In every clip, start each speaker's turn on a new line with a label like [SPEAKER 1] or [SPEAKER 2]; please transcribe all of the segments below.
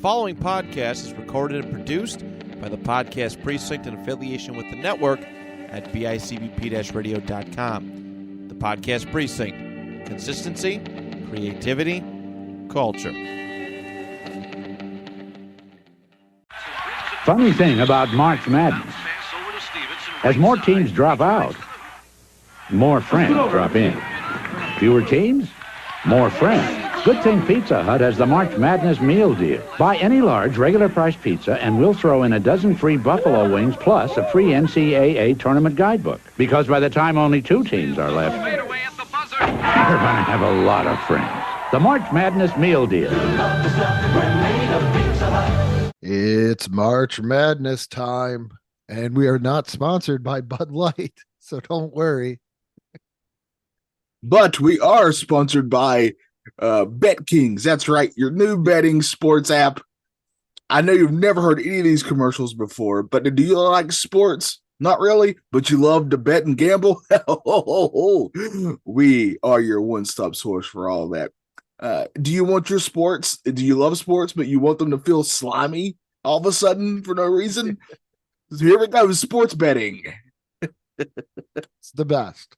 [SPEAKER 1] following podcast is recorded and produced by the Podcast Precinct in affiliation with the network at bicbp-radio.com. The Podcast Precinct. Consistency, creativity, culture.
[SPEAKER 2] Funny thing about March Madness, as more teams drop out, more friends drop in. Fewer teams, more friends. Good thing Pizza Hut has the March Madness meal deal. Buy any large regular price pizza and we'll throw in a dozen free buffalo wings plus a free NCAA tournament guidebook. Because by the time only 2 teams are left, you're going to have a lot of friends. The March Madness meal deal.
[SPEAKER 3] It's March Madness time, and we are not sponsored by Bud Light, so don't worry.
[SPEAKER 4] But we are sponsored by Bet Kings. That's right, your new betting sports app. I know you've never heard any of these commercials before, but do you like sports? Not really, but you love to bet and gamble? We are your one-stop source for all that. Do you want your sports? Do you love sports, but you want them to feel slimy all of a sudden for no reason? Here we go, sports betting.
[SPEAKER 3] It's the best.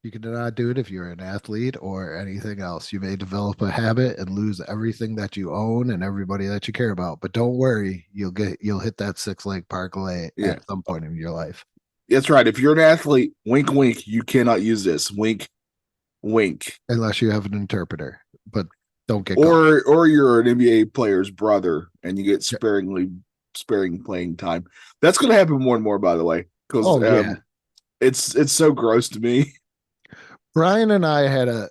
[SPEAKER 3] You cannot do it if you're an athlete or anything else. You may develop a habit and lose everything that you own and everybody that you care about. But don't worry, you'll hit that 6-leg parlay at some point in your life.
[SPEAKER 4] That's right. If you're an athlete, wink, wink, you cannot use this. Wink, wink.
[SPEAKER 3] Unless you have an interpreter. But don't get
[SPEAKER 4] caught. Or you're an NBA player's brother and you get sparing playing time. That's going to happen more and more, by the way, because it's so gross to me.
[SPEAKER 3] Brian and I had a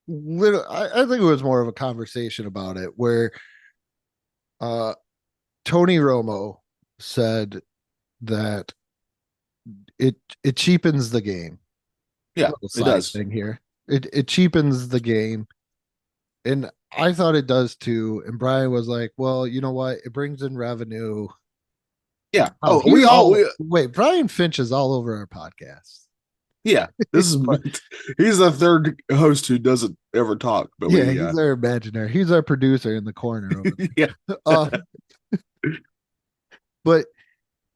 [SPEAKER 3] little, I think it was more of a conversation about it, where Tony Romo said that it cheapens the game.
[SPEAKER 4] Yeah, it does.
[SPEAKER 3] Thing here. It cheapens the game. And I thought it does too. And Brian was like, well, you know what? It brings in revenue.
[SPEAKER 4] Yeah.
[SPEAKER 3] Wait, Brian Finch is all over our podcast.
[SPEAKER 4] Yeah, he's the third host who doesn't ever talk. But
[SPEAKER 3] he's our imaginary. He's our producer in the corner. Over there. But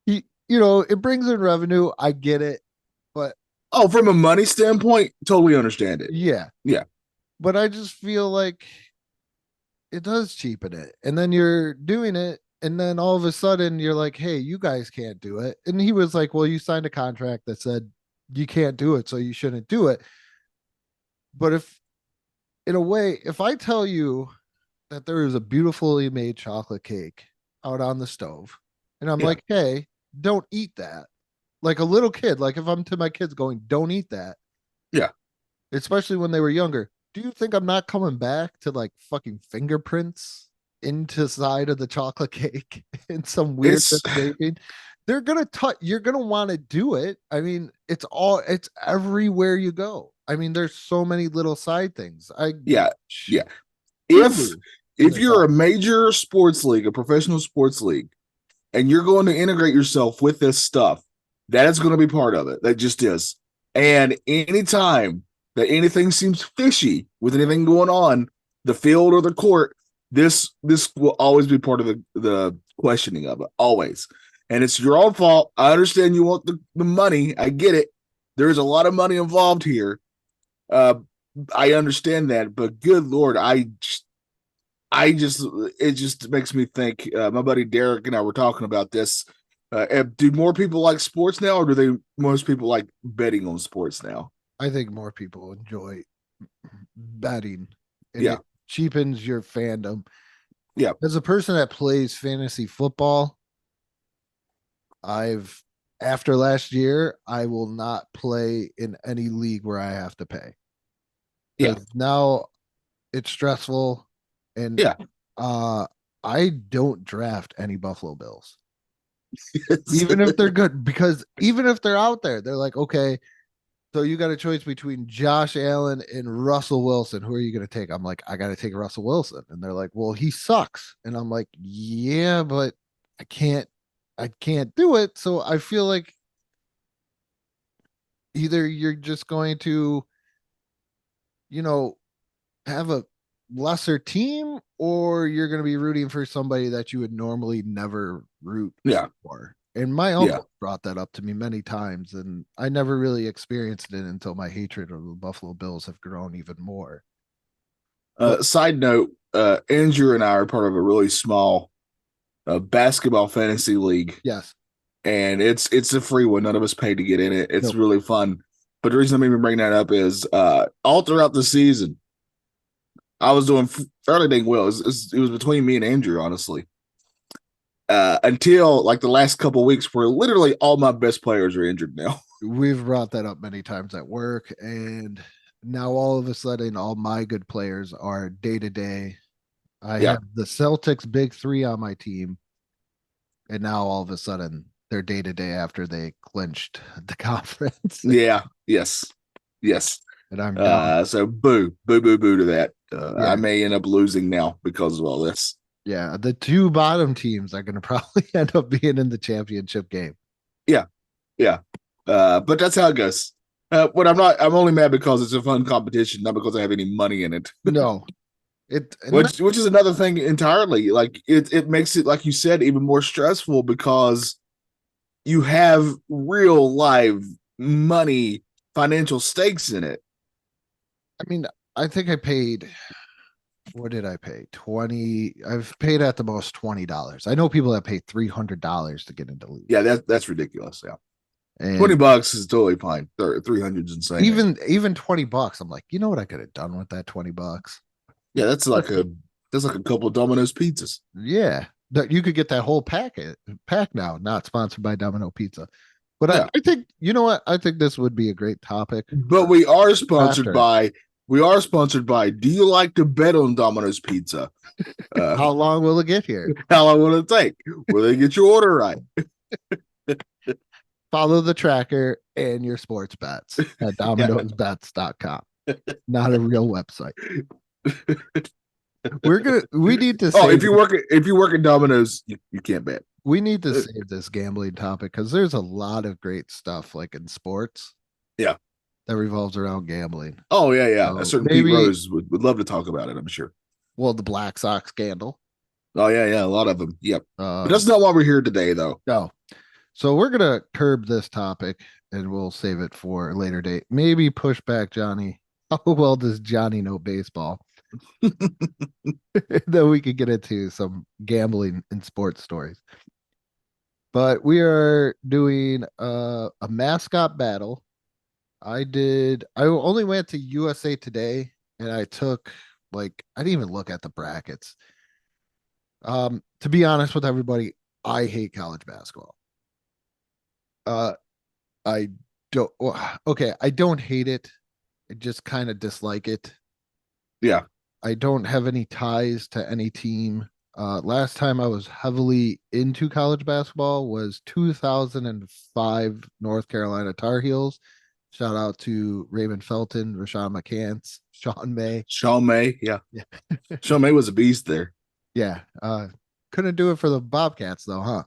[SPEAKER 3] it brings in revenue. I get it, but
[SPEAKER 4] from a money standpoint, totally understand it.
[SPEAKER 3] Yeah. But I just feel like it does cheapen it, and then you're doing it, and then all of a sudden you're like, "Hey, you guys can't do it." And he was like, "Well, you signed a contract that said you can't do it, so you shouldn't do it." But if I tell you that there is a beautifully made chocolate cake out on the stove, and I'm like, hey, don't eat that. Like a little kid, like if I'm to my kids going, don't eat that.
[SPEAKER 4] Yeah.
[SPEAKER 3] Especially when they were younger. Do you think I'm not coming back to like fucking fingerprints into side of the chocolate cake in some weird baking? They're going to touch, you're going to want to do it. I mean, it's everywhere you go. I mean, there's so many little side things.
[SPEAKER 4] If you're a major sports league, a professional sports league, and you're going to integrate yourself with this stuff, that is going to be part of it. That just is. And anytime that anything seems fishy with anything going on, the field or the court, this will always be part of the questioning of it. Always. And it's your own fault. I understand you want the money. I get it. There's a lot of money involved here. I understand that, but good Lord, it just makes me think. My buddy Derek and I were talking about this. Do more people like sports now, or do most people like betting on sports now?
[SPEAKER 3] I think more people enjoy betting. And it cheapens your fandom.
[SPEAKER 4] Yeah.
[SPEAKER 3] As a person that plays fantasy football, after last year, I will not play in any league where I have to pay.
[SPEAKER 4] Yeah.
[SPEAKER 3] Now it's stressful, and I don't draft any Buffalo Bills. Even if they're good, because even if they're out there, they're like, okay, so you got a choice between Josh Allen and Russell Wilson. Who are you going to take? I'm like, I got to take Russell Wilson. And they're like, well, he sucks. And I'm like, yeah, but I can't do it. So I feel like either you're just going to, have a lesser team, or you're going to be rooting for somebody that you would normally never root for. And my uncle brought that up to me many times, and I never really experienced it until my hatred of the Buffalo Bills have grown even more.
[SPEAKER 4] Side note, Andrew and I are part of a really small basketball fantasy league.
[SPEAKER 3] Yes.
[SPEAKER 4] And it's a free one. None of us paid to get in it. It's really fun. But the reason I'm even bringing that up is all throughout the season, I was doing fairly dang well. It was between me and Andrew, honestly. Until like the last couple of weeks where literally all my best players are injured now.
[SPEAKER 3] We've brought that up many times at work, and now all of a sudden all my good players are day-to-day. I have the Celtics big three on my team, and now all of a sudden they're day-to-day after they clinched the conference.
[SPEAKER 4] Yes.
[SPEAKER 3] And I'm down.
[SPEAKER 4] So boo to that. I may end up losing now because of all this.
[SPEAKER 3] Yeah, the two bottom teams are going to probably end up being in the championship game.
[SPEAKER 4] Yeah. But that's how it goes. But I'm only mad because it's a fun competition, not because I have any money in it.
[SPEAKER 3] No.
[SPEAKER 4] Which is another thing entirely. Like it makes it, like you said, even more stressful because you have real live money, financial stakes in it.
[SPEAKER 3] I mean, I think I paid, what did I pay? I've paid at the most $20. I know people that pay $300 to get into league.
[SPEAKER 4] Yeah, that's ridiculous. Yeah. And $20 is totally fine. 300 is insane.
[SPEAKER 3] Even $20, I'm like, you know what I could have done with that $20?
[SPEAKER 4] Yeah, that's like a couple of Domino's pizzas.
[SPEAKER 3] Yeah. You could get that whole pack now, not sponsored by Domino Pizza. But I think, you know what? I think this would be a great topic.
[SPEAKER 4] But we are sponsored by Do you like to bet on Domino's Pizza?
[SPEAKER 3] How long will it get here?
[SPEAKER 4] How long will it take? Will they get your order right?
[SPEAKER 3] Follow the tracker and your sports bets at Domino'sBets.com. Not a real website. We need to
[SPEAKER 4] if you work at Domino's, you can't bet.
[SPEAKER 3] We need to save this gambling topic because there's a lot of great stuff like in sports.
[SPEAKER 4] Yeah.
[SPEAKER 3] That revolves around gambling.
[SPEAKER 4] Oh, yeah. A certain Pete Rose would love to talk about it, I'm sure.
[SPEAKER 3] Well, the Black Sox scandal.
[SPEAKER 4] Oh, yeah, a lot of them. Yep. But that's not why we're here today, though.
[SPEAKER 3] No. So we're going to curb this topic and we'll save it for a later date. Maybe push back Johnny. How well does Johnny know baseball? Then we could get into some gambling and sports stories. But we are doing a mascot battle. I only went to USA Today and I took I didn't even look at the brackets. To be honest with everybody, I hate college basketball. I don't hate it. I just kind of dislike it.
[SPEAKER 4] Yeah.
[SPEAKER 3] I don't have any ties to any team. Last time I was heavily into college basketball was 2005 North Carolina Tar Heels. Shout out to Raymond Felton, Rashawn McCants, Sean May.
[SPEAKER 4] Yeah. Sean May was a beast there.
[SPEAKER 3] Yeah. Couldn't do it for the Bobcats though, huh?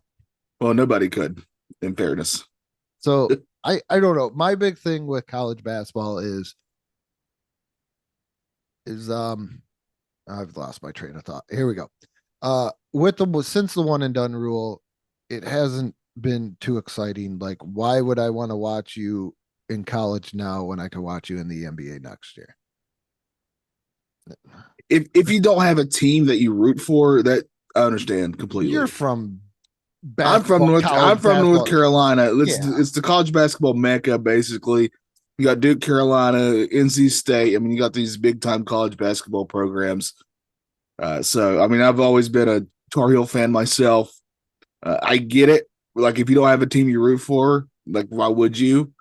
[SPEAKER 4] Well, nobody could, in fairness.
[SPEAKER 3] So I don't know. My big thing with college basketball is I've lost my train of thought. Here we go. Since the one and done rule, it hasn't been too exciting. Like, why would I want to watch you in college now when I can watch you in the NBA next year?
[SPEAKER 4] If you don't have a team that you root for, that I understand completely.
[SPEAKER 3] You're from
[SPEAKER 4] I'm from North Carolina. It's the college basketball mecca, basically. You got Duke, Carolina, NC State. I mean, you got these big time college basketball programs. So, I mean, I've always been a Tar Heel fan myself. I get it. Like, if you don't have a team you root for, like, why would you?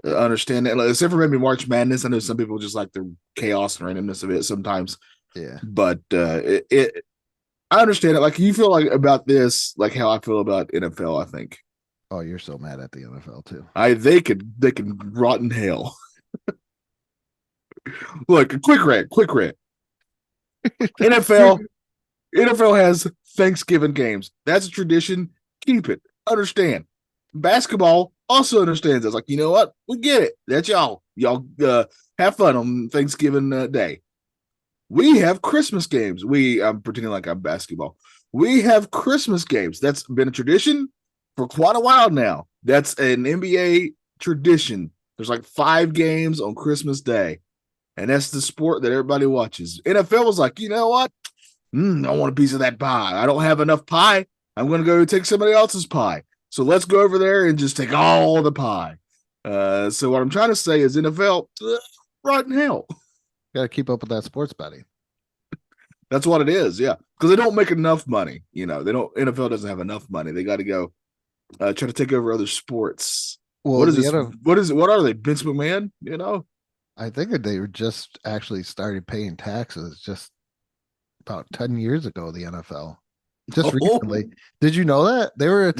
[SPEAKER 4] Understand that? Like, except for maybe March Madness. I know some people just like the chaos and randomness of it sometimes.
[SPEAKER 3] Yeah.
[SPEAKER 4] But I understand it. Like, you feel like about this, like how I feel about NFL, I think.
[SPEAKER 3] Oh, you're so mad at the NFL too.
[SPEAKER 4] They can rot in hell. Look, a quick rant. NFL has Thanksgiving games. That's a tradition. Keep it. Understand. Basketball also understands. It's like, you know what? We get it. That's y'all. Y'all have fun on Thanksgiving Day. We have Christmas games. I'm pretending like I'm basketball. We have Christmas games. That's been a tradition for quite a while now. That's an NBA tradition. There's like 5 games on Christmas Day, and that's the sport that everybody watches. NFL was like, you know what? I want a piece of that pie. I don't have enough pie. I'm going to go take somebody else's pie. So let's go over there and just take all the pie. So what I'm trying to say is NFL, right in hell.
[SPEAKER 3] Got to keep up with that sports betting.
[SPEAKER 4] That's what it is, yeah. Because they don't make enough money. They don't. NFL doesn't have enough money. They got to go try to take over other sports.
[SPEAKER 3] Well,
[SPEAKER 4] What is this? What is it? What are they? Vince McMahon?
[SPEAKER 3] I think that they were just actually started paying taxes just about 10 years ago, the NFL. Just recently. Did you know that? They were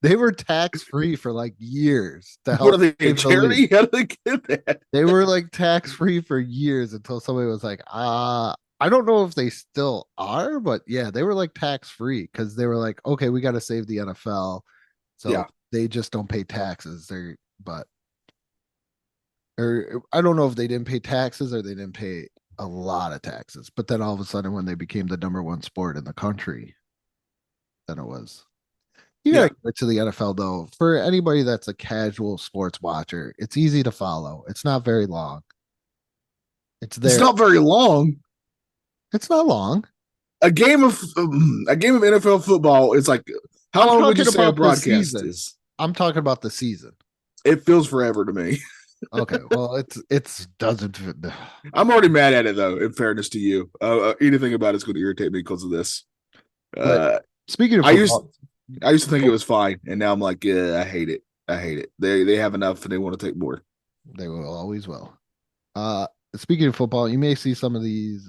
[SPEAKER 3] They were tax free for like years. To help
[SPEAKER 4] what are they? A charity? How do they get that?
[SPEAKER 3] They were like tax free for years until somebody was like, I don't know if they still are, but yeah, they were like tax free because they were like, okay, we got to save the NFL. So they just don't pay taxes. Or I don't know if they didn't pay taxes or they didn't pay a lot of taxes. But then all of a sudden, when they became the #1 sport in the country, then it was. You gotta get to the NFL though. For anybody that's a casual sports watcher, it's easy to follow. It's not very long. It's there.
[SPEAKER 4] It's not very long.
[SPEAKER 3] It's not long.
[SPEAKER 4] A game of NFL football is like how long would you say a broadcast is?
[SPEAKER 3] I'm talking about the season.
[SPEAKER 4] It feels forever to me.
[SPEAKER 3] Okay, well, it's doesn't.
[SPEAKER 4] I'm already mad at it though. In fairness to you, anything about it's going to irritate me because of this.
[SPEAKER 3] Speaking of football,
[SPEAKER 4] I used to think it was fine, and now I'm like, yeah, I hate it. They have enough, and they want to take more.
[SPEAKER 3] They will always will. Speaking of football, you may see some of these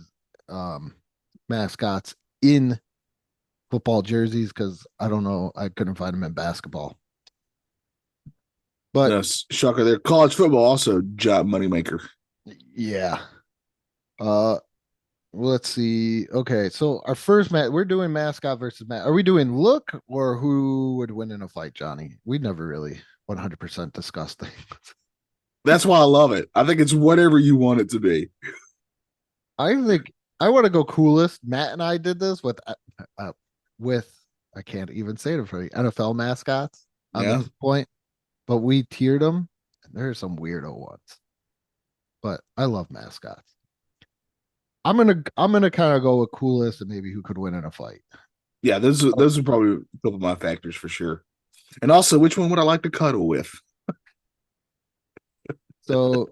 [SPEAKER 3] mascots in football jerseys because I don't know, I couldn't find them in basketball. But
[SPEAKER 4] no, shocker, there. College football also job moneymaker.
[SPEAKER 3] Yeah. Let's see. Okay, so our first we're doing mascot versus Are we doing look or who would win in a fight, Johnny? We never really 100% discussed things.
[SPEAKER 4] That's why I love it. I think it's whatever you want it to be.
[SPEAKER 3] I think I want to go coolest. Matt and I did this with I can't even say it for you, NFL mascots on this point, but we tiered them. And there are some weirdo ones, but I love mascots. I'm gonna kind of go with coolest and maybe who could win in a fight.
[SPEAKER 4] Yeah, those are probably a couple of my factors for sure. And also, which one would I like to cuddle with?
[SPEAKER 3] So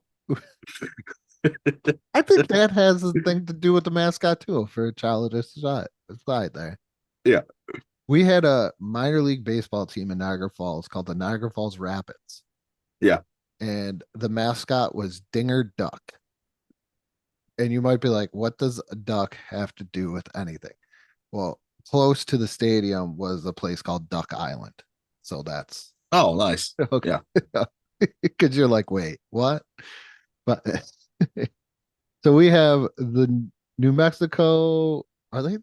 [SPEAKER 3] I think that has a thing to do with the mascot too for a childish side there.
[SPEAKER 4] Yeah.
[SPEAKER 3] We had a minor league baseball team in Niagara Falls called the Niagara Falls Rapids.
[SPEAKER 4] Yeah.
[SPEAKER 3] And the mascot was Dinger Duck. And you might be like, what does a duck have to do with anything? Well, close to the stadium was a place called Duck Island. So that's
[SPEAKER 4] nice.
[SPEAKER 3] Okay. Yeah. Because you're like, wait, what? But so we have the New Mexico. Are they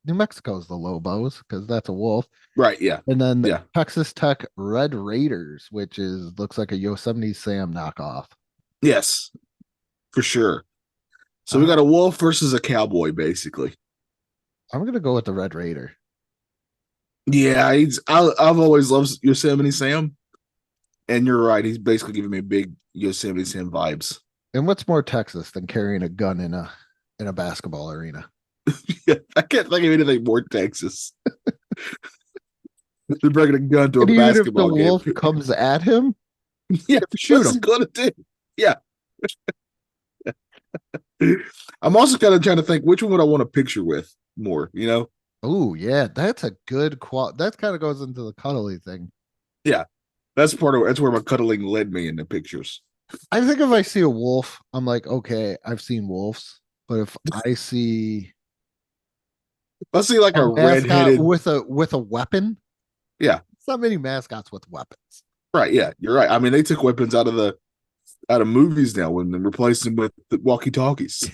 [SPEAKER 3] New Mexico's the Lobos because that's a wolf.
[SPEAKER 4] Right, yeah.
[SPEAKER 3] And then the Texas Tech Red Raiders, which looks like a Yosemite Sam knockoff.
[SPEAKER 4] Yes, for sure. So we got a wolf versus a cowboy, basically.
[SPEAKER 3] I'm gonna go with the Red Raider.
[SPEAKER 4] Yeah, I've always loved Yosemite Sam, and you're right. He's basically giving me big Yosemite Sam vibes.
[SPEAKER 3] And what's more Texas than carrying a gun in a basketball arena?
[SPEAKER 4] Yeah, I can't think of anything more Texas. They're bringing a gun to a basketball game.
[SPEAKER 3] If the wolf comes at him,
[SPEAKER 4] yeah, shoot him. Gonna do? Yeah. I'm also kind of trying to think which one would I want to picture with more,
[SPEAKER 3] Oh, yeah, that's a good that kind of goes into the cuddly thing.
[SPEAKER 4] Yeah. That's where my cuddling led me into pictures.
[SPEAKER 3] I think if I see a wolf, I'm like, okay, I've seen wolves. But if I see
[SPEAKER 4] like a redheaded
[SPEAKER 3] with a weapon,
[SPEAKER 4] yeah,
[SPEAKER 3] it's not many mascots with weapons.
[SPEAKER 4] Right, yeah, you're right. I mean, they took weapons out of movies now when they replaced them with the walkie-talkies.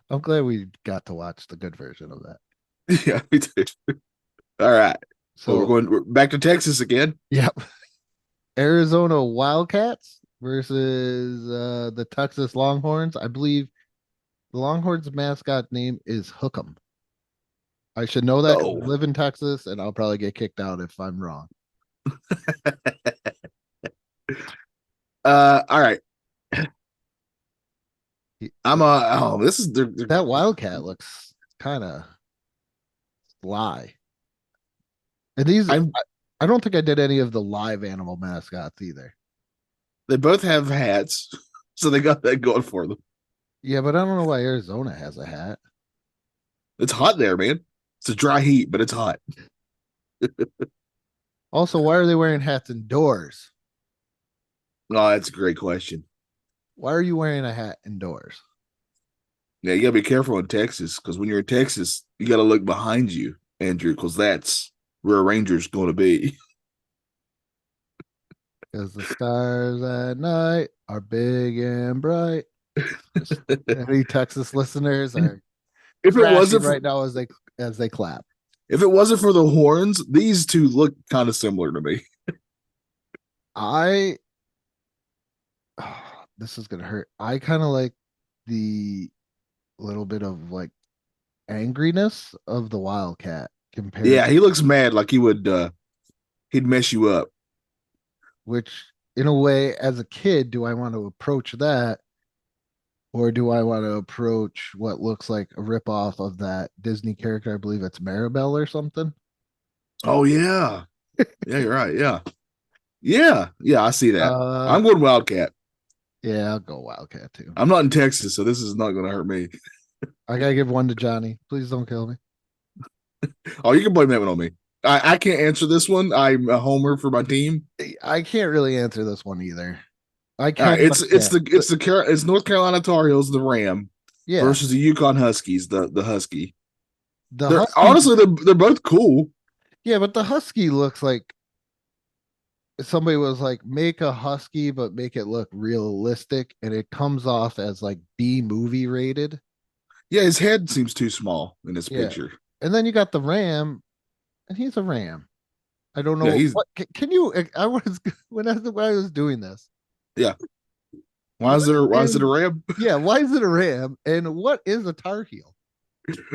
[SPEAKER 3] I'm glad we got to watch the good version of that.
[SPEAKER 4] Yeah, me too. All right. So we're back to Texas again.
[SPEAKER 3] Yep. Arizona Wildcats versus the Texas Longhorns. I believe The Longhorns mascot name is Hook'em. I should know that 'cause I
[SPEAKER 4] Oh,
[SPEAKER 3] live in Texas, and I'll probably get kicked out if I'm wrong.
[SPEAKER 4] all right.
[SPEAKER 3] He-
[SPEAKER 4] This is
[SPEAKER 3] That Wildcat looks kind of sly. And these,
[SPEAKER 4] I'm
[SPEAKER 3] I don't think I did any of the live animal mascots either.
[SPEAKER 4] they both have hats, so they got that going for them.
[SPEAKER 3] Yeah, but I don't know why Arizona has a hat.
[SPEAKER 4] It's hot there, man. It's a dry heat, but it's hot.
[SPEAKER 3] Also, why are they wearing hats indoors?
[SPEAKER 4] Oh, that's a great question.
[SPEAKER 3] Why are you wearing a hat indoors?
[SPEAKER 4] Yeah, you gotta be careful in Texas because when you're in Texas, you gotta look behind you, Andrew, because that's where a ranger's going to be.
[SPEAKER 3] Because the stars at night are big and bright. Any Texas listeners are
[SPEAKER 4] If it
[SPEAKER 3] crashing
[SPEAKER 4] wasn't
[SPEAKER 3] right now as they clap.
[SPEAKER 4] if it wasn't for the horns, these two look kind of similar to me.
[SPEAKER 3] I this is gonna hurt. I kind of like the little bit of like angriness of the Wildcat compared
[SPEAKER 4] Yeah, he looks mad, like he'd mess you up.
[SPEAKER 3] which in a way, as a kid, do I want to approach that? Or do I want to approach what looks like a ripoff of that Disney character? I believe it's Maribel or something.
[SPEAKER 4] Oh yeah, yeah, you're right. Yeah, yeah, I see that.
[SPEAKER 3] Uh
[SPEAKER 4] I'm going Wildcat.
[SPEAKER 3] yeah, I'll go Wildcat too.
[SPEAKER 4] I'm not in Texas, so this is not going to hurt me.
[SPEAKER 3] I gotta give one to Johnny. Please don't kill me.
[SPEAKER 4] Oh, you can blame that one on me. I can't answer this one. I'm a homer for my team.
[SPEAKER 3] I can't really answer this one either. I
[SPEAKER 4] All
[SPEAKER 3] can
[SPEAKER 4] right, it's North Carolina Tar Heels, the Ram,
[SPEAKER 3] yeah.
[SPEAKER 4] versus the Yukon Huskies, the Husky.
[SPEAKER 3] The
[SPEAKER 4] They're
[SPEAKER 3] Husky,
[SPEAKER 4] honestly they're both cool.
[SPEAKER 3] yeah, but the Husky looks like somebody was like, make a Husky, but make it look realistic, and it comes off as like B movie rated.
[SPEAKER 4] Yeah, his head seems too small in this
[SPEAKER 3] Yeah.
[SPEAKER 4] picture.
[SPEAKER 3] And then you got the Ram, and he's a Ram. I don't know
[SPEAKER 4] Yeah, he's
[SPEAKER 3] what can you I was when I was doing this.
[SPEAKER 4] yeah. Why is it a Ram?
[SPEAKER 3] Yeah, why is it a Ram? And what is a Tar Heel?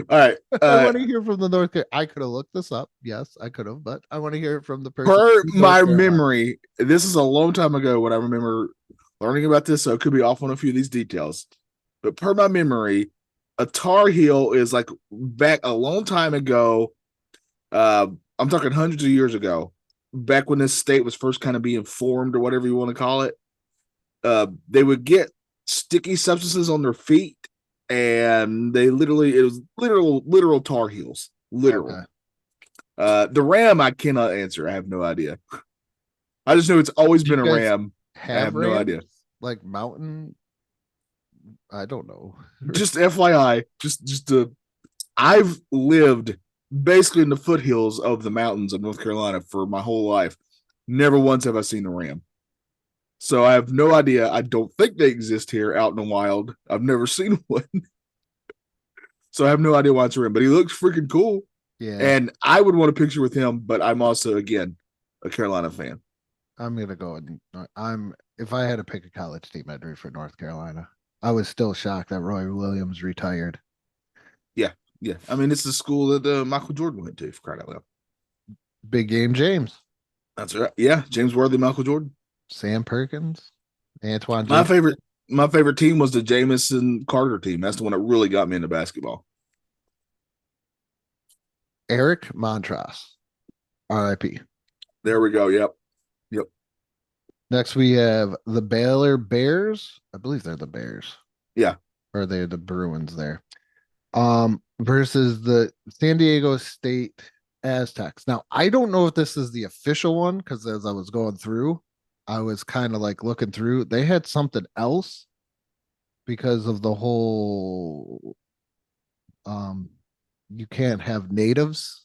[SPEAKER 4] All right.
[SPEAKER 3] I want to hear from the North Carolina. I could have looked this up. Yes, I could have, but I want to hear it from the person.
[SPEAKER 4] Per
[SPEAKER 3] in North
[SPEAKER 4] my
[SPEAKER 3] Carolina.
[SPEAKER 4] memory, this is a long time ago when I remember learning about this, so it could be off on a few of these details. But per my memory, a Tar Heel is like back a long time ago. I'm talking hundreds of years ago, back when this state was first kind of being formed or whatever you want to call it. They would get sticky substances on their feet, and it was literal Tar Heels, literal.
[SPEAKER 3] Okay.
[SPEAKER 4] The Ram, I cannot answer. I have no idea. I just know it's always been a Ram. I have no idea.
[SPEAKER 3] Like mountain. I don't know.
[SPEAKER 4] Just FYI, I've lived basically in the foothills of the mountains of North Carolina for my whole life. Never once have I seen a Ram. So I have no idea. I don't think they exist here out in the wild. I've never seen one. So I have no idea why it's a Ram, but he looks freaking cool.
[SPEAKER 3] Yeah.
[SPEAKER 4] And I would want a picture with him, but I'm also, again, a Carolina fan.
[SPEAKER 3] I'm gonna go. If I had to pick a college team, I'd root for North Carolina. I was still shocked that Roy Williams retired.
[SPEAKER 4] Yeah. I mean, it's the school that Michael Jordan went to, for crying out loud.
[SPEAKER 3] Big game James.
[SPEAKER 4] That's right. Yeah, James Worthy, Michael Jordan.
[SPEAKER 3] Sam Perkins. Antoine.
[SPEAKER 4] My favorite team was the Jamison Carter team. That's the one that really got me into basketball.
[SPEAKER 3] Eric Montross. RIP.
[SPEAKER 4] There we go. Yep.
[SPEAKER 3] Next we have the Baylor Bears. I believe they're the Bears.
[SPEAKER 4] Yeah.
[SPEAKER 3] Or they're the Bruins there. Versus the San Diego State Aztecs. Now, I don't know if this is the official one, because as I was going through, I was kind of like looking through. They had something else because of the whole you can't have natives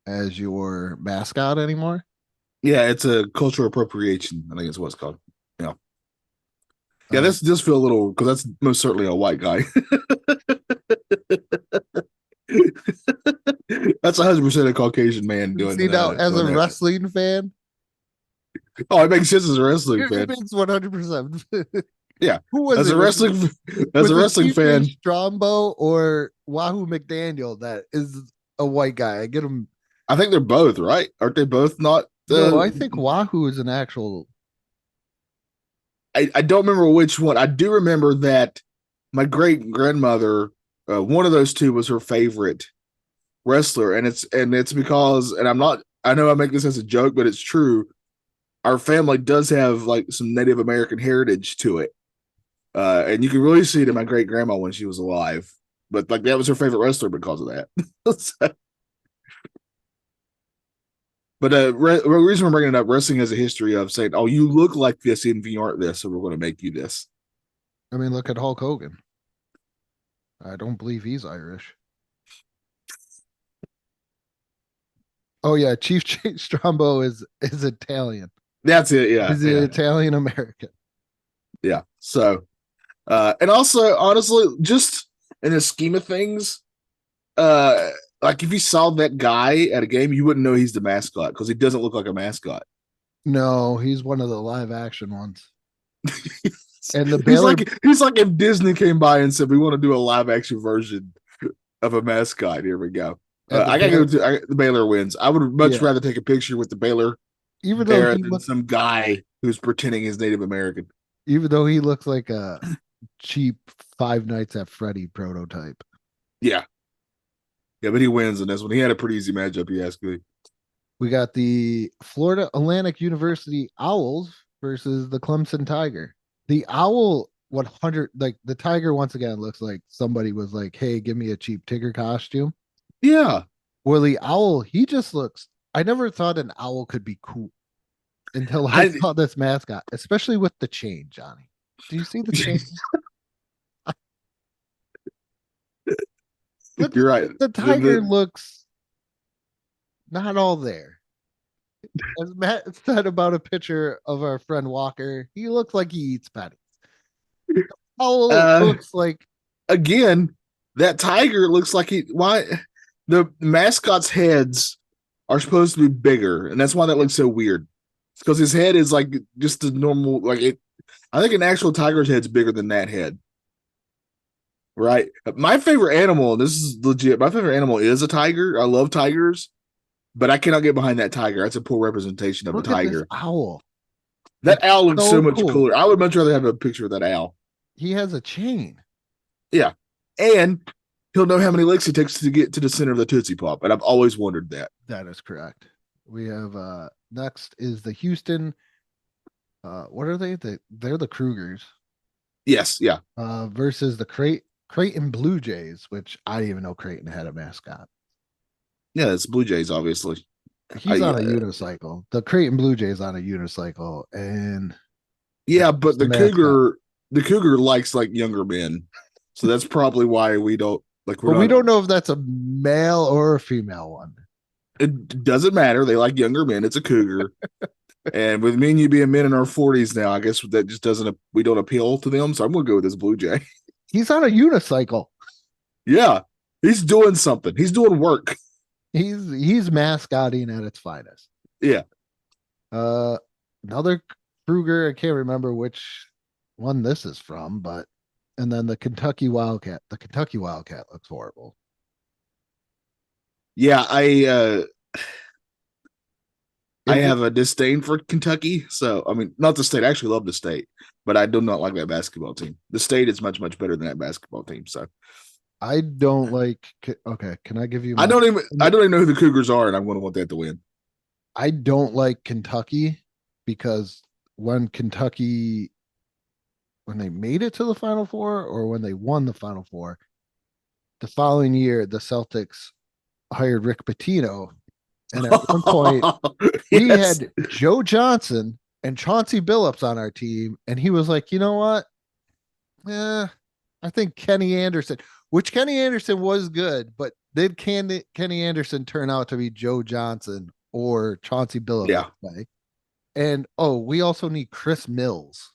[SPEAKER 3] as your mascot anymore.
[SPEAKER 4] Yeah, it's a cultural appropriation. I think it's what it's called. Yeah. Yeah, this does feel a little, because that's most certainly a white guy. That's 100% a Caucasian man doing.
[SPEAKER 3] See, now as a wrestling fan,
[SPEAKER 4] oh, it makes sense as a wrestling fan.
[SPEAKER 3] It makes 100%.
[SPEAKER 4] Yeah.
[SPEAKER 3] Who was
[SPEAKER 4] As
[SPEAKER 3] it?
[SPEAKER 4] a wrestling
[SPEAKER 3] Was it
[SPEAKER 4] wrestling fan,
[SPEAKER 3] TJ Strombo or Wahoo McDaniel that is a white guy? I get him.
[SPEAKER 4] I think they're both, right? Aren't they both not?
[SPEAKER 3] No, I think Wahoo is an actual.
[SPEAKER 4] I don't remember which one. I do remember that my great grandmother, one of those two was her favorite wrestler, and it's because, and I know I make this as a joke, but it's true. Our family does have like some Native American heritage to it, and you can really see it in my great grandma when she was alive. But like that was her favorite wrestler because of that. So, but the reason we're bringing it up, wrestling has a history of saying, "Oh, you look like this, even if you aren't this, so we're going to make you this."
[SPEAKER 3] I mean, look at Hulk Hogan. I don't believe he's Irish. Oh yeah, Chief Strombo is Italian.
[SPEAKER 4] That's it. Yeah,
[SPEAKER 3] He's
[SPEAKER 4] yeah,
[SPEAKER 3] Italian American.
[SPEAKER 4] yeah. So, and also, honestly, just in the scheme of things, like if you saw that guy at a game, you wouldn't know he's the mascot because he doesn't look like a mascot.
[SPEAKER 3] No, he's one of the live action ones. And the
[SPEAKER 4] he's
[SPEAKER 3] Baylor,
[SPEAKER 4] he's like if Disney came by and said we want to do a live action version of a mascot. Here we go. I gotta go to the Baylor wins. I would much rather take a picture with the Baylor
[SPEAKER 3] even though
[SPEAKER 4] there
[SPEAKER 3] he
[SPEAKER 4] than some guy who's pretending he's Native American.
[SPEAKER 3] even though he looks like a cheap Five Nights at Freddy prototype.
[SPEAKER 4] Yeah, yeah, but he wins in this one. He had a pretty easy matchup. He asked me.
[SPEAKER 3] We got the Florida Atlantic University Owls versus the Clemson Tiger. The Owl 100, like the Tiger once again looks like somebody was like, "Hey, give me a cheap Tigger costume."
[SPEAKER 4] Yeah.
[SPEAKER 3] Well, the Owl, he just looks. I never thought an owl could be cool until I saw this mascot, especially with the chain, Johnny. Do you see the chain?
[SPEAKER 4] You're right.
[SPEAKER 3] The tiger looks not all there. As Matt said about a picture of our friend Walker, he looks like he eats patties. Owl looks like
[SPEAKER 4] again, that tiger looks like why the mascot's heads are supposed to be bigger, and that's why that looks so weird. It's because his head is like just a normal, like it. I think an actual tiger's head's bigger than that head. Right. My favorite animal, this is legit. My favorite animal is a tiger. I love tigers, but I cannot get behind that tiger. That's a poor representation of a tiger.
[SPEAKER 3] At this owl.
[SPEAKER 4] That owl looks so much
[SPEAKER 3] cool.
[SPEAKER 4] cooler. I would much rather have a picture of that owl.
[SPEAKER 3] He has a chain.
[SPEAKER 4] Yeah. And he'll know how many licks it takes to get to the center of the Tootsie Pop. And I've always wondered that.
[SPEAKER 3] That is correct. We have next is the Houston. What are they? They're the Krugers.
[SPEAKER 4] Yes, yeah.
[SPEAKER 3] Versus the Creighton Blue Jays, which I didn't even know Creighton had a mascot.
[SPEAKER 4] Yeah, it's Blue Jays, obviously.
[SPEAKER 3] He's on a unicycle. The Creighton Blue Jays on a unicycle, and
[SPEAKER 4] yeah, but the Cougar likes like younger men, so that's probably why we don't like.
[SPEAKER 3] But we don't know if that's a male or a female one.
[SPEAKER 4] It doesn't matter. They like younger men. It's a Cougar, and with me and you being men in our 40s now, I guess that just doesn't. We don't appeal to them, so I'm gonna go with this Blue Jay.
[SPEAKER 3] He's on a unicycle.
[SPEAKER 4] Yeah, he's doing something. He's doing work.
[SPEAKER 3] He's mascotting at its finest.
[SPEAKER 4] Yeah.
[SPEAKER 3] Another Kruger. I can't remember which one this is from, but and then the Kentucky Wildcat. The Kentucky Wildcat looks horrible.
[SPEAKER 4] Yeah, I have a disdain for Kentucky. So I mean, not the state. I actually love the state, but I do not like that basketball team. The state is much, much better than that basketball team. So
[SPEAKER 3] I don't like. Okay, can I give you?
[SPEAKER 4] I don't even know who the Cougars are, and I'm going to want that to win.
[SPEAKER 3] I don't like Kentucky because when they made it to the Final Four or when they won the Final Four, the following year the Celtics hired Rick Pitino, and at one point we had Joe Johnson and Chauncey Billups on our team, and he was like, you know what? I think Kenny Anderson. Which Kenny Anderson was good, but did Kenny Anderson turn out to be Joe Johnson or Chauncey Billups?
[SPEAKER 4] Yeah.
[SPEAKER 3] And we also need Chris Mills.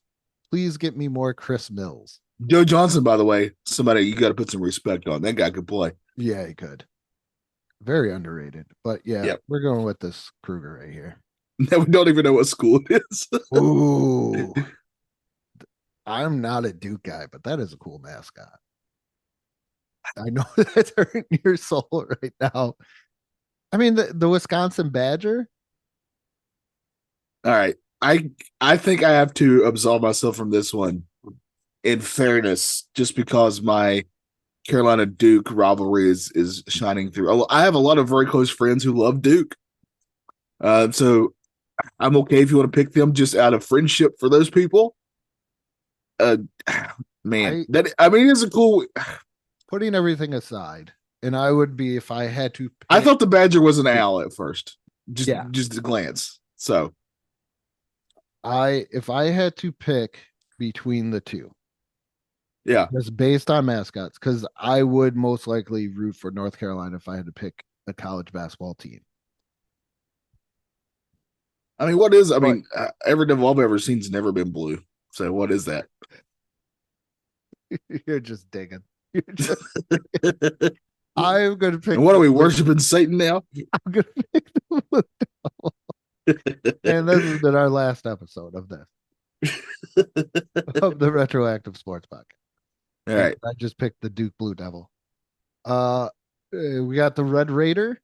[SPEAKER 3] Please get me more Chris Mills.
[SPEAKER 4] Joe Johnson, by the way, somebody you got to put some respect on. That guy could play.
[SPEAKER 3] Yeah, he could. Very underrated. But yeah, we're going with this Kruger right here.
[SPEAKER 4] Now we don't even know what school it is.
[SPEAKER 3] Ooh. I'm not a Duke guy, but that is a cool mascot. I know that's hurting your soul right now. I mean, the Wisconsin Badger.
[SPEAKER 4] All right. I think I have to absolve myself from this one in fairness, just because my Carolina Duke rivalry is shining through. I have a lot of very close friends who love Duke. So I'm okay if you want to pick them just out of friendship for those people. Man, it's a cool.
[SPEAKER 3] Putting everything aside, and I would be if I had to.
[SPEAKER 4] I thought the Badger was an owl at first, just a glance. So,
[SPEAKER 3] if I had to pick between the two,
[SPEAKER 4] yeah,
[SPEAKER 3] just based on mascots, because I would most likely root for North Carolina if I had to pick a college basketball team.
[SPEAKER 4] I mean, every devil I've ever seen's never been blue. So what is that?
[SPEAKER 3] You're just digging. I'm gonna pick.
[SPEAKER 4] And what are we worshiping Satan now?
[SPEAKER 3] I'm gonna pick the blue devil. And this has been our last episode of this of the Retroactive Sports Podcast.
[SPEAKER 4] All right,
[SPEAKER 3] I just picked the Duke Blue Devil. We got the Red Raider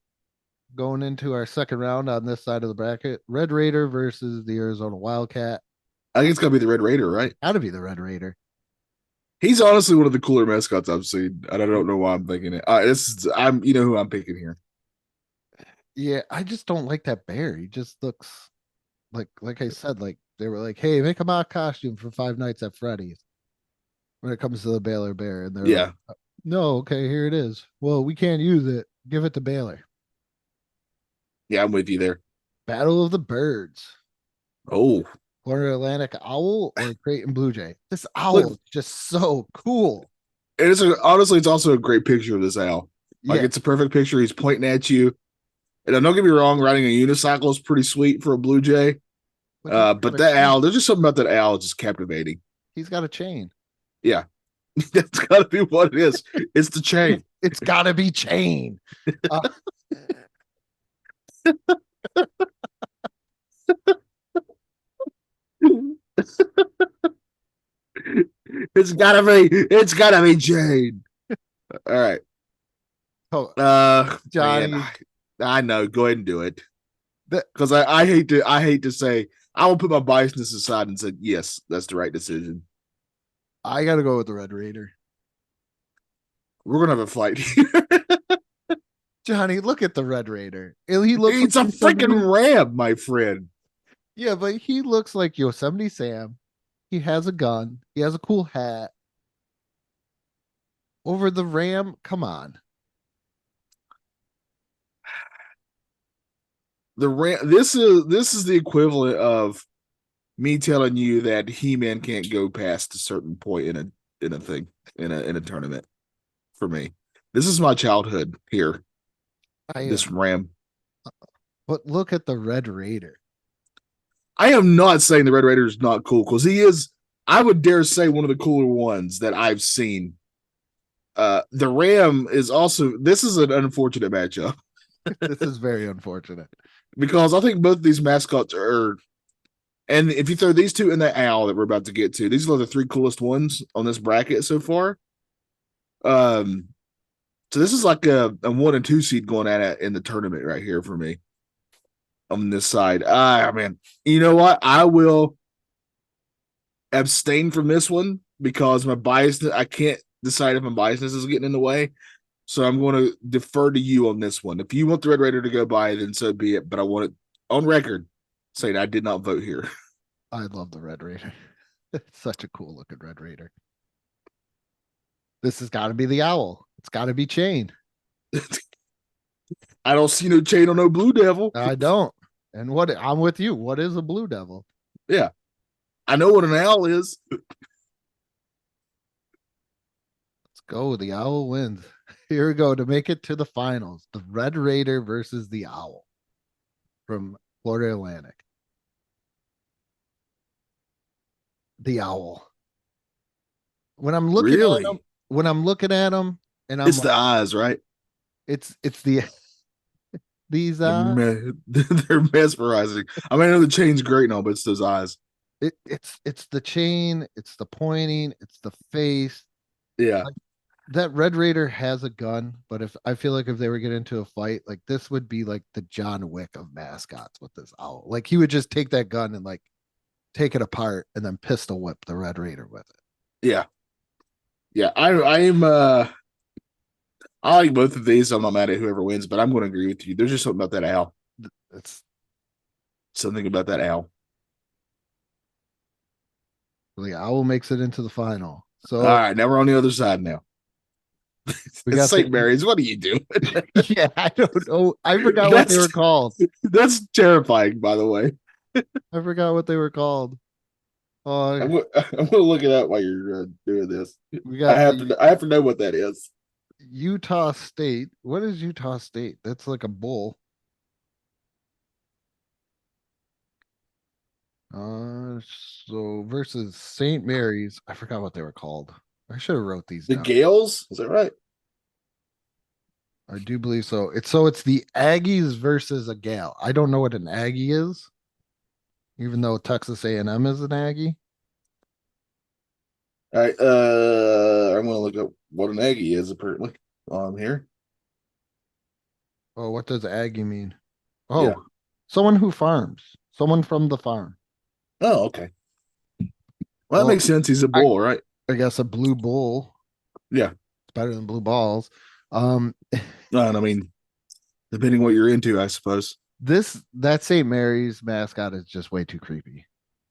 [SPEAKER 3] going into our second round on this side of the bracket. Red Raider versus the Arizona Wildcat.
[SPEAKER 4] I think it's gotta be the Red Raider, right?
[SPEAKER 3] Gotta be the Red Raider.
[SPEAKER 4] He's honestly one of the cooler mascots I've seen, and I don't know why I'm thinking it. You know who I'm picking here.
[SPEAKER 3] Yeah, I just don't like that bear. He just looks like I said, like they were like, hey, make a mock costume for Five Nights at Freddy's when it comes to the Baylor Bear. And they're like, no, okay, here it is. Well, we can't use it. Give it to Baylor.
[SPEAKER 4] Yeah, I'm with you there.
[SPEAKER 3] Battle of the Birds.
[SPEAKER 4] Oh.
[SPEAKER 3] Florida Atlantic Owl or Creighton Blue Jay? This owl is just so cool.
[SPEAKER 4] And honestly, it's also a great picture of this owl. Like, it's a perfect picture. He's pointing at you. And don't get me wrong, riding a unicycle is pretty sweet for a Blue Jay. But that owl, there's just something about that owl just captivating.
[SPEAKER 3] He's got a chain.
[SPEAKER 4] Yeah. That's got to be what it is. It's the chain.
[SPEAKER 3] It's got to be chain.
[SPEAKER 4] It's gotta be Jane. All right. Johnny. Man, I know. Go ahead and do it. Because I hate to say I will put my biasness aside and say yes, that's the right decision.
[SPEAKER 3] I gotta go with the Red Raider.
[SPEAKER 4] We're gonna have a fight here.
[SPEAKER 3] Johnny, look at the Red Raider. It's
[SPEAKER 4] a freaking ram, my friend.
[SPEAKER 3] Yeah, but he looks like Yosemite Sam. He has a gun. He has a cool hat. Over the ram, come on.
[SPEAKER 4] The ram. This is the equivalent of me telling you that He-Man can't go past a certain point in a tournament. For me, this is my childhood here. This ram.
[SPEAKER 3] But look at the Red Raider.
[SPEAKER 4] I am not saying the Red Raider is not cool, because he is, I would dare say, one of the cooler ones that I've seen. The Ram is also, this is an unfortunate matchup.
[SPEAKER 3] This is very unfortunate.
[SPEAKER 4] Because I think both of these mascots are, and if you throw these two and the owl that we're about to get to, these are the three coolest ones on this bracket so far. So this is like a 1 and 2 seed going at it in the tournament right here for me. On this side. Man, you know what? I will abstain from this one because my biasness, I can't decide if my biasness is getting in the way. So I'm going to defer to you on this one. If you want the Red Raider to go by, then so be it. But I want it on record saying I did not vote here.
[SPEAKER 3] I love the Red Raider. It's such a cool looking Red Raider. This has got to be the owl. It's got to be chain.
[SPEAKER 4] I don't see no chain on no Blue Devil.
[SPEAKER 3] I don't. And I'm with you. What is a Blue Devil?
[SPEAKER 4] Yeah. I know what an owl is.
[SPEAKER 3] Let's go. The owl wins. Here we go to make it to the finals. The Red Raider versus the owl from Florida Atlantic. The owl. When I'm looking at him, and
[SPEAKER 4] it's the eyes, right?
[SPEAKER 3] It's the these
[SPEAKER 4] they're mesmerizing. I mean, I know the chain's great and all, but it's those eyes.
[SPEAKER 3] It's the chain, it's the pointing, it's the face.
[SPEAKER 4] Yeah.
[SPEAKER 3] Like, that Red Raider has a gun, but if I feel like if they were getting into a fight, like this would be like the John Wick of mascots with this owl. Like he would just take that gun and like take it apart and then pistol whip the Red Raider with it.
[SPEAKER 4] Yeah. Yeah. I like both of these. I'm not mad at whoever wins, but I'm going to agree with you. There's just something about that owl.
[SPEAKER 3] It's
[SPEAKER 4] Something about that owl.
[SPEAKER 3] the owl makes it into the final. So
[SPEAKER 4] All right, now we're on the other side now.
[SPEAKER 3] we got
[SPEAKER 4] St. Mary's. What are you doing?
[SPEAKER 3] yeah, I don't know. I forgot what they were called.
[SPEAKER 4] That's terrifying, by the way.
[SPEAKER 3] I forgot what they were called. Oh,
[SPEAKER 4] I'm going to look it up while you're doing this.
[SPEAKER 3] we got
[SPEAKER 4] I have to know what that is.
[SPEAKER 3] Utah State. What is Utah State? That's like a bull. So versus St. Mary's. I forgot what they were called. I should have wrote these
[SPEAKER 4] The
[SPEAKER 3] down.
[SPEAKER 4] Gales, is that right?
[SPEAKER 3] I do believe so. It's the Aggies versus a gal. I don't know what an Aggie is, even though Texas A&M is an Aggie.
[SPEAKER 4] All right, I'm going to look up what an Aggie is. Apparently, while I'm here.
[SPEAKER 3] Oh, what does Aggie mean? Oh,
[SPEAKER 4] Yeah.
[SPEAKER 3] someone who farms. Someone from the farm.
[SPEAKER 4] Oh, okay. Well, that makes sense. He's a bull, right?
[SPEAKER 3] I guess a blue bull.
[SPEAKER 4] Yeah.
[SPEAKER 3] It's better than blue balls.
[SPEAKER 4] And I mean, depending what you're into, I suppose.
[SPEAKER 3] That St. Mary's mascot is just way too creepy.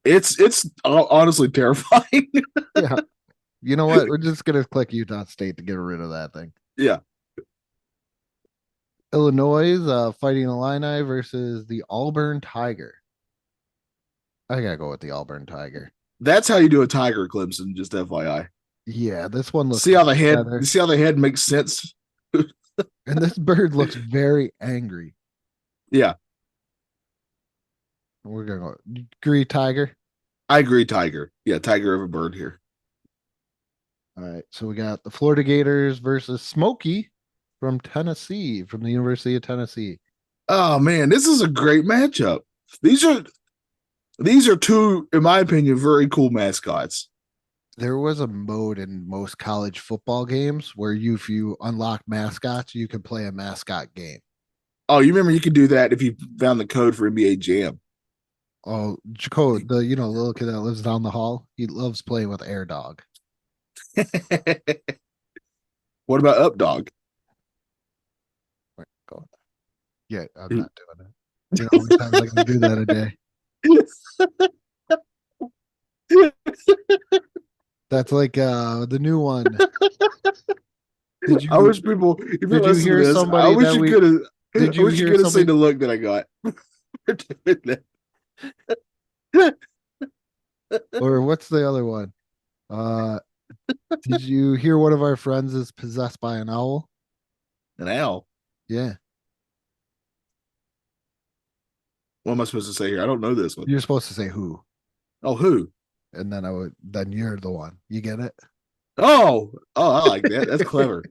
[SPEAKER 4] It's honestly terrifying.
[SPEAKER 3] Yeah. You know what? We're just gonna click Utah State to get rid of that thing.
[SPEAKER 4] Yeah.
[SPEAKER 3] Illinois fighting Illini versus the Auburn Tiger. I gotta go with the Auburn Tiger.
[SPEAKER 4] That's how you do a tiger, Clemson, just FYI.
[SPEAKER 3] Yeah, this one looks
[SPEAKER 4] See how the head
[SPEAKER 3] better.
[SPEAKER 4] see how the head makes sense?
[SPEAKER 3] And this bird looks very angry.
[SPEAKER 4] Yeah.
[SPEAKER 3] We're gonna go agree tiger.
[SPEAKER 4] I agree, tiger. Yeah, tiger of a bird here.
[SPEAKER 3] All right, so we got the Florida Gators versus Smokey from Tennessee, from the University of Tennessee.
[SPEAKER 4] Oh man, this is a great matchup. These are two, in my opinion, very cool mascots.
[SPEAKER 3] There was a mode in most college football games where if you unlock mascots, you could play a mascot game.
[SPEAKER 4] Oh, you remember you could do that if you found the code for NBA Jam.
[SPEAKER 3] Oh, code the little kid that lives down the hall. He loves playing with Air Dog.
[SPEAKER 4] What about Up Dog?
[SPEAKER 3] Wait, go. Yeah, I'm not doing it. You know, how many times I can do that a day. That's like the new one. Did you?
[SPEAKER 4] I wish people. If you
[SPEAKER 3] Did you
[SPEAKER 4] listen
[SPEAKER 3] hear
[SPEAKER 4] to this,
[SPEAKER 3] somebody
[SPEAKER 4] I wish
[SPEAKER 3] that
[SPEAKER 4] you
[SPEAKER 3] we-
[SPEAKER 4] could have.
[SPEAKER 3] Did
[SPEAKER 4] I
[SPEAKER 3] you
[SPEAKER 4] wish you
[SPEAKER 3] hear
[SPEAKER 4] could have seen
[SPEAKER 3] somebody-
[SPEAKER 4] the look that I got for doing that.
[SPEAKER 3] Or what's the other one? Did you hear one of our friends is possessed by an owl?
[SPEAKER 4] An owl.
[SPEAKER 3] Yeah,
[SPEAKER 4] What am I supposed to say here? I don't know this one.
[SPEAKER 3] you're supposed to say who,
[SPEAKER 4] Oh, who?
[SPEAKER 3] and then you're the one. You get it?
[SPEAKER 4] Oh, I like that. That's clever.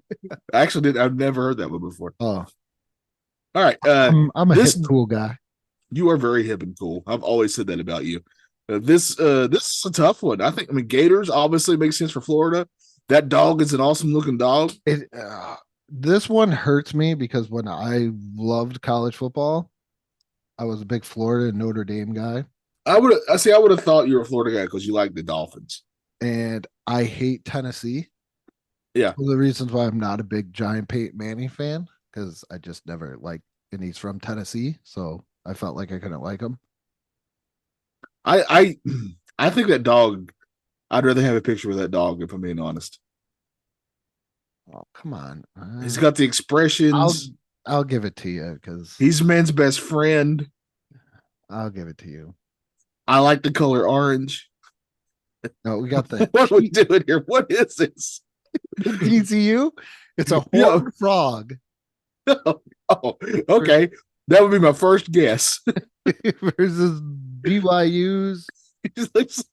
[SPEAKER 4] I actually did. I've never heard that one before.
[SPEAKER 3] Oh,
[SPEAKER 4] All right.
[SPEAKER 3] I'm a
[SPEAKER 4] this-
[SPEAKER 3] hip cool guy.
[SPEAKER 4] You are very hip and cool. I've always said that about you. This is a tough one. I mean, Gators obviously makes sense for Florida. That dog is an awesome looking dog.
[SPEAKER 3] This one hurts me because when I loved college football, I was a big Florida and Notre Dame guy,
[SPEAKER 4] I would have thought you were a Florida guy because you like the Dolphins.
[SPEAKER 3] and I hate Tennessee.
[SPEAKER 4] Yeah.
[SPEAKER 3] One of the reasons why I'm not a big Giant Peyton Manning fan, because I just never liked, and he's from Tennessee, so I felt like I couldn't like him.
[SPEAKER 4] I think that dog. I'd rather have a picture with that dog if I'm being honest.
[SPEAKER 3] Oh, come on.
[SPEAKER 4] He's got the expressions.
[SPEAKER 3] I'll give it to you because
[SPEAKER 4] He's men's best friend.
[SPEAKER 3] I'll give it to you.
[SPEAKER 4] I like the color orange.
[SPEAKER 3] No, we got the
[SPEAKER 4] What are we doing here? What is this?
[SPEAKER 3] TCU. It's a
[SPEAKER 4] Yeah.
[SPEAKER 3] horned frog
[SPEAKER 4] Oh, okay. That would be my first guess.
[SPEAKER 3] versus BYU's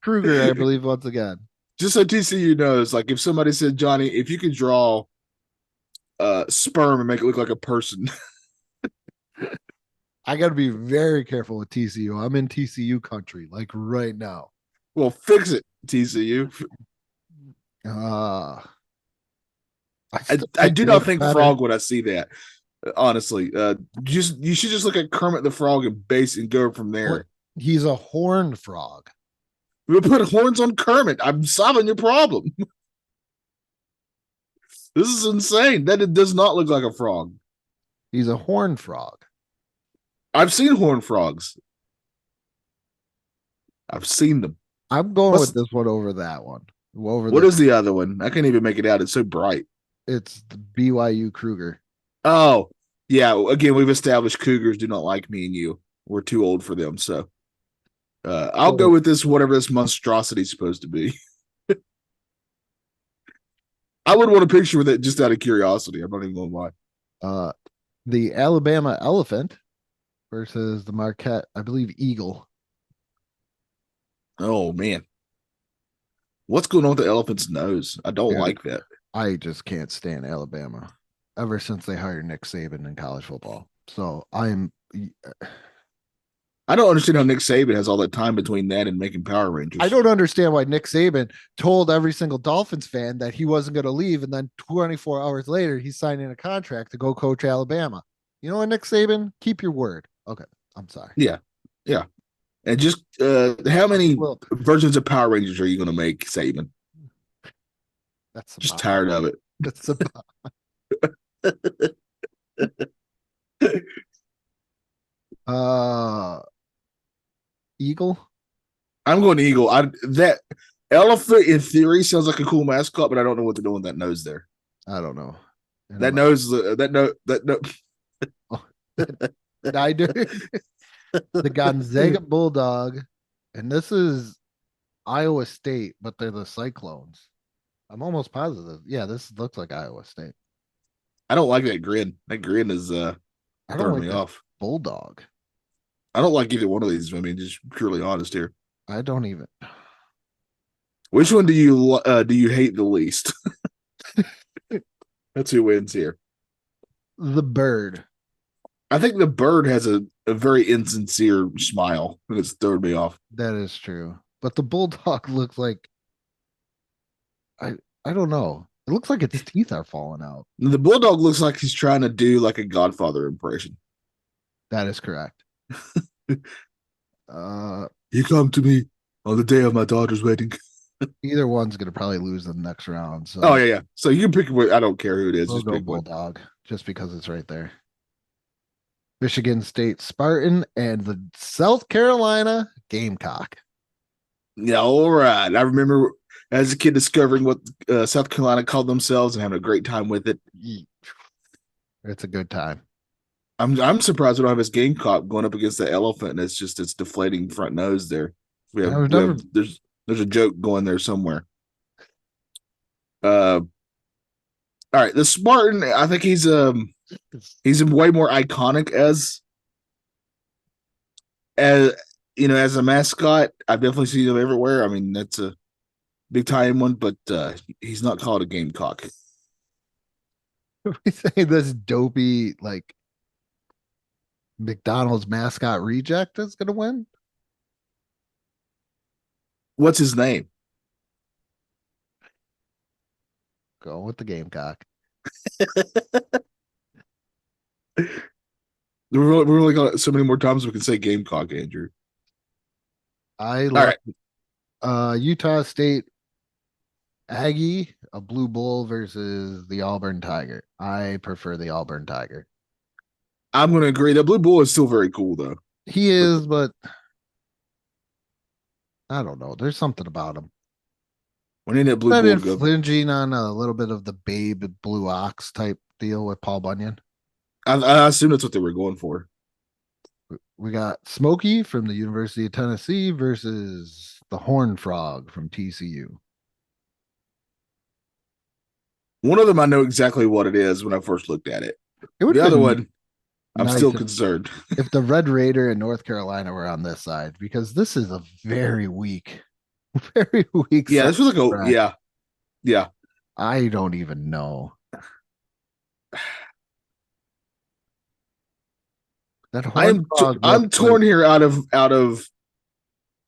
[SPEAKER 3] Kruger, I believe, once again.
[SPEAKER 4] Just so TCU knows, like if somebody said, Johnny, if you could draw sperm and make it look like a person.
[SPEAKER 3] I got to be very careful with TCU. I'm in TCU country, like right now.
[SPEAKER 4] Well, fix it, TCU.
[SPEAKER 3] I
[SPEAKER 4] I,
[SPEAKER 3] still
[SPEAKER 4] I
[SPEAKER 3] like
[SPEAKER 4] do not
[SPEAKER 3] Drake's
[SPEAKER 4] think
[SPEAKER 3] better.
[SPEAKER 4] frog when I see that. Honestly, you should just look at Kermit the Frog and base and go from
[SPEAKER 3] What?
[SPEAKER 4] there.
[SPEAKER 3] He's a horned frog.
[SPEAKER 4] We put horns on Kermit. I'm solving your problem. This is insane. That it does not look like a frog.
[SPEAKER 3] He's a horned frog.
[SPEAKER 4] I've seen horned frogs. I've seen them.
[SPEAKER 3] I'm going
[SPEAKER 4] What's
[SPEAKER 3] with this one over that one. Over
[SPEAKER 4] what
[SPEAKER 3] this,
[SPEAKER 4] is the other one? I can't even make it out. It's so bright.
[SPEAKER 3] it's the BYU Kruger.
[SPEAKER 4] Oh, yeah. Again, we've established cougars do not like me and you. We're too old for them. So I'll go with this, whatever this monstrosity is supposed to be. I would want a picture with it just out of curiosity. I'm not even going to lie.
[SPEAKER 3] The Alabama elephant versus the Marquette, I believe, eagle.
[SPEAKER 4] Oh, man. What's going on with the elephant's nose? I don't
[SPEAKER 3] Dude,
[SPEAKER 4] like that.
[SPEAKER 3] I just can't stand Alabama ever since they hired Nick Saban in college football. So
[SPEAKER 4] I don't understand how Nick Saban has all that time between that and making Power Rangers.
[SPEAKER 3] I don't understand why Nick Saban told every single Dolphins fan that he wasn't going to leave, and then 24 hours later he's signing a contract to go coach Alabama. You know what, Nick Saban? Keep your word. Okay, I'm sorry.
[SPEAKER 4] Yeah, yeah. And just how many versions of Power Rangers are you going to make, Saban?
[SPEAKER 3] That's
[SPEAKER 4] just tired of it.
[SPEAKER 3] That's about. Eagle.
[SPEAKER 4] I'm going Eagle. That elephant in theory sounds like a cool mascot, but I don't know what they're doing with that nose there.
[SPEAKER 3] I don't know.
[SPEAKER 4] That nose. That nose.
[SPEAKER 3] I do. The Gonzaga Bulldog, and this is Iowa State, but they're the Cyclones. I'm almost positive. Yeah, this looks like Iowa State.
[SPEAKER 4] I don't like that grin. That grin is
[SPEAKER 3] I don't
[SPEAKER 4] throwing
[SPEAKER 3] like
[SPEAKER 4] me off.
[SPEAKER 3] Bulldog.
[SPEAKER 4] I don't like either one of these. I mean, just purely honest here.
[SPEAKER 3] I don't even.
[SPEAKER 4] Which one do you hate the least? That's who wins here.
[SPEAKER 3] The bird.
[SPEAKER 4] I think the bird has a very insincere smile, and it's throwing me off.
[SPEAKER 3] That is true. But the bulldog looks like I don't know. It looks like its teeth are falling out.
[SPEAKER 4] The bulldog looks like he's trying to do like a Godfather impression.
[SPEAKER 3] That is correct.
[SPEAKER 4] You come to me on the day of my daughter's wedding.
[SPEAKER 3] Either one's gonna probably lose in the next round. So
[SPEAKER 4] oh yeah. So you can pick. I don't care who it is.
[SPEAKER 3] we'll
[SPEAKER 4] just
[SPEAKER 3] go
[SPEAKER 4] pick
[SPEAKER 3] bulldog one. Just because it's right there. Michigan State Spartan and the South Carolina Gamecock.
[SPEAKER 4] Yeah, all right. I remember as a kid discovering what South Carolina called themselves and having a great time with it.
[SPEAKER 3] It's a good time.
[SPEAKER 4] I'm surprised we don't have this Gamecock going up against the elephant, and it's just its deflating front nose there. There's a joke going there somewhere. All right, the Spartan. I think he's way more iconic as as a mascot. I've definitely seen him everywhere. I mean, that's a big time one, but he's not called a Gamecock.
[SPEAKER 3] We say this dopey like McDonald's mascot reject is gonna win.
[SPEAKER 4] What's his name?
[SPEAKER 3] Go with the Gamecock.
[SPEAKER 4] We're only got so many more times we can say Gamecock, Andrew.
[SPEAKER 3] I like Utah State Aggie, a blue bull versus the Auburn Tiger. I prefer the Auburn Tiger.
[SPEAKER 4] I'm going to agree. The blue bull is still very cool, though.
[SPEAKER 3] He is, but I don't know. There's something about him.
[SPEAKER 4] When in that blue
[SPEAKER 3] I've
[SPEAKER 4] bull
[SPEAKER 3] been flinging on a little bit of the Babe Blue Ox type deal with Paul Bunyan.
[SPEAKER 4] I assume that's what they were going for.
[SPEAKER 3] We got Smokey from the University of Tennessee versus the Horned Frog from TCU.
[SPEAKER 4] One of them, I know exactly what it is when I first looked at it. The other one, I'm still concerned.
[SPEAKER 3] If the Red Raider and North Carolina were on this side, because this is a very weak.
[SPEAKER 4] Yeah, this was like yeah.
[SPEAKER 3] I don't even know.
[SPEAKER 4] I'm torn here out of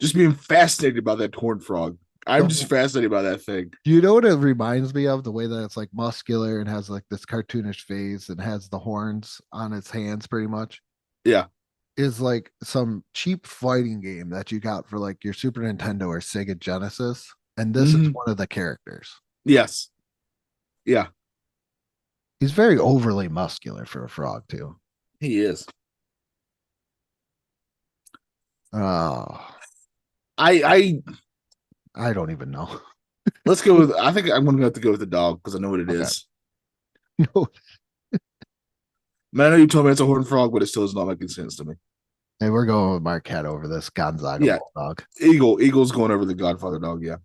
[SPEAKER 4] just being fascinated by that horned frog. I'm just fascinated by that thing.
[SPEAKER 3] Do you know what it reminds me of? The way that it's like muscular and has like this cartoonish face and has the horns on its hands pretty much.
[SPEAKER 4] Yeah.
[SPEAKER 3] Is like some cheap fighting game that you got for like your Super Nintendo or Sega Genesis. And this is one of the characters.
[SPEAKER 4] Yes. Yeah.
[SPEAKER 3] He's very overly muscular for a frog, too.
[SPEAKER 4] He is.
[SPEAKER 3] Oh,
[SPEAKER 4] I
[SPEAKER 3] don't even know.
[SPEAKER 4] let's go with. I think I'm going to have to go with the dog because I know what it is.
[SPEAKER 3] No.
[SPEAKER 4] Man, I know you told me it's a horned frog, but it still is not making sense to me.
[SPEAKER 3] Hey, we're going with Marquette over this Gonzaga Bulldog.
[SPEAKER 4] Eagle's going over the Godfather dog. Yeah.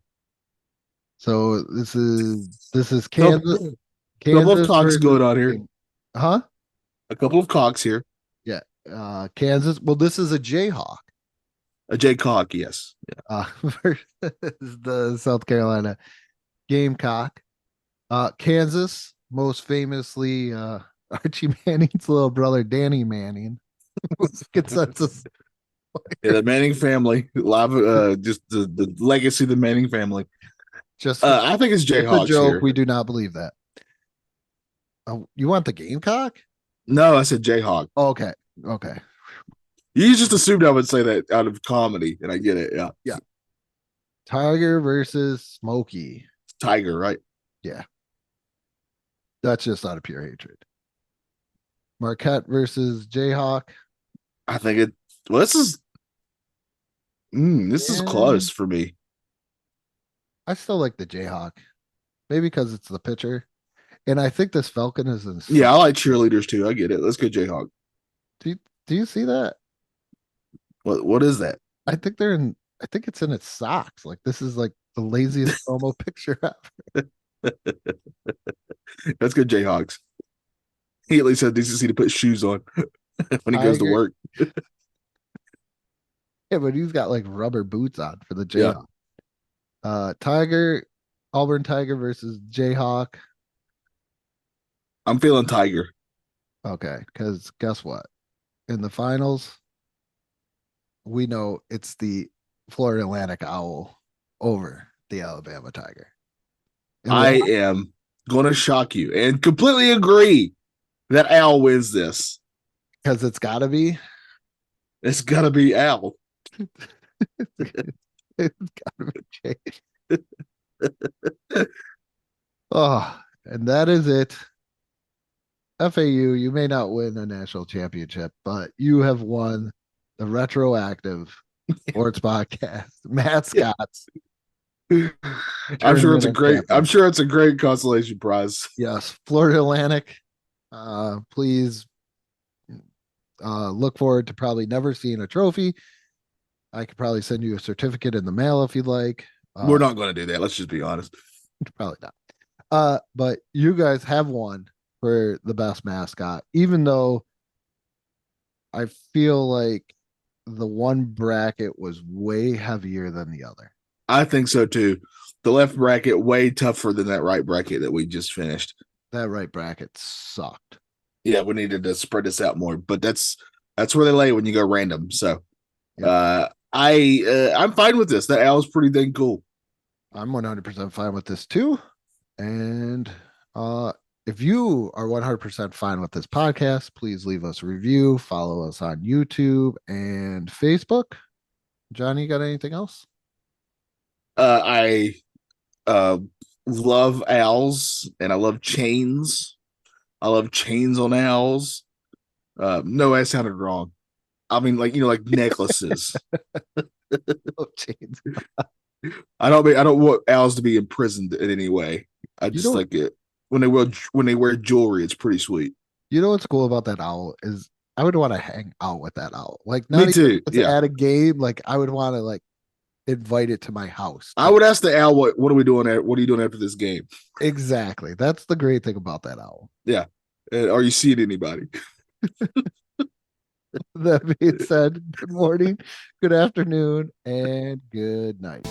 [SPEAKER 3] So this is Kansas.
[SPEAKER 4] Couple of cocks going on here.
[SPEAKER 3] Huh?
[SPEAKER 4] A couple of cocks here.
[SPEAKER 3] Yeah. Kansas. Well, this is a Jayhawk.
[SPEAKER 4] A Jaycock, yes.
[SPEAKER 3] Yeah. Versus the South Carolina Gamecock. Kansas, most famously Archie Manning's little brother, Danny Manning. Consensus.
[SPEAKER 4] Yeah, the Manning family. Just the legacy of the Manning family.
[SPEAKER 3] Just
[SPEAKER 4] I think it's Jayhawks
[SPEAKER 3] a joke.
[SPEAKER 4] here.
[SPEAKER 3] We do not believe that. You want the Gamecock?
[SPEAKER 4] No, I said Jayhawk.
[SPEAKER 3] Oh, okay.
[SPEAKER 4] You just assumed I would say that out of comedy, and I get it. Yeah.
[SPEAKER 3] Tiger versus Smokey.
[SPEAKER 4] It's Tiger, right?
[SPEAKER 3] Yeah. That's just out of pure hatred. Marquette versus Jayhawk.
[SPEAKER 4] I think it. Well, this is close for me.
[SPEAKER 3] I still like the Jayhawk. Maybe because it's the pitcher. And I think this Falcon is in.
[SPEAKER 4] Yeah, I like cheerleaders too. I get it. Let's go Jayhawk.
[SPEAKER 3] Do you see that?
[SPEAKER 4] What is that?
[SPEAKER 3] I think it's in its socks. Like this is like the laziest promo picture ever.
[SPEAKER 4] Let's go Jayhawks. He at least has decency to put shoes on when he goes to work.
[SPEAKER 3] Yeah, but he's got like rubber boots on for the Jayhawk. Tiger, Auburn Tiger versus Jayhawk.
[SPEAKER 4] I'm feeling Tiger.
[SPEAKER 3] Okay, because guess what? In the finals, we know it's the Florida Atlantic Owl over the Alabama Tiger.
[SPEAKER 4] I am going to shock you and completely agree that Al wins this.
[SPEAKER 3] Because it's got to be.
[SPEAKER 4] It's got to be Al.
[SPEAKER 3] It's got to be Jay. Oh, and that is it. FAU, you may not win a national championship, but you have won the retroactive sports podcast mascots.
[SPEAKER 4] I'm sure it's a great consolation prize.
[SPEAKER 3] Yes, Florida Atlantic. Please look forward to probably never seeing a trophy. I could probably send you a certificate in the mail if you'd like.
[SPEAKER 4] We're not going to do that. Let's just be honest.
[SPEAKER 3] Probably not. But you guys have won for the best mascot, even though I feel like the one bracket was way heavier than the other.
[SPEAKER 4] I think so too. The left bracket way tougher than that right bracket that we just finished.
[SPEAKER 3] That right bracket sucked.
[SPEAKER 4] Yeah, we needed to spread this out more, but that's where they lay when you go random. So, I'm fine with this. That Al's pretty dang cool.
[SPEAKER 3] I'm 100% fine with this too. And if you are 100% fine with this podcast, please leave us a review. Follow us on YouTube and Facebook. Johnny, you got anything else?
[SPEAKER 4] I love owls and I love chains. I love chains on owls. No, that sounded wrong. I mean, like necklaces.
[SPEAKER 3] Chains.
[SPEAKER 4] I don't want owls to be imprisoned in any way. I just like it when they wear jewelry. It's pretty sweet.
[SPEAKER 3] You know what's cool about that owl is I would want to hang out with that owl. Like
[SPEAKER 4] me too.
[SPEAKER 3] At a game, like I would want to like invite it to my house.
[SPEAKER 4] I would ask the owl, what are we doing? What are you doing after this game?
[SPEAKER 3] Exactly. That's the great thing about that owl.
[SPEAKER 4] Yeah. Are you seeing anybody?
[SPEAKER 3] That being said, good morning, good afternoon, and good night.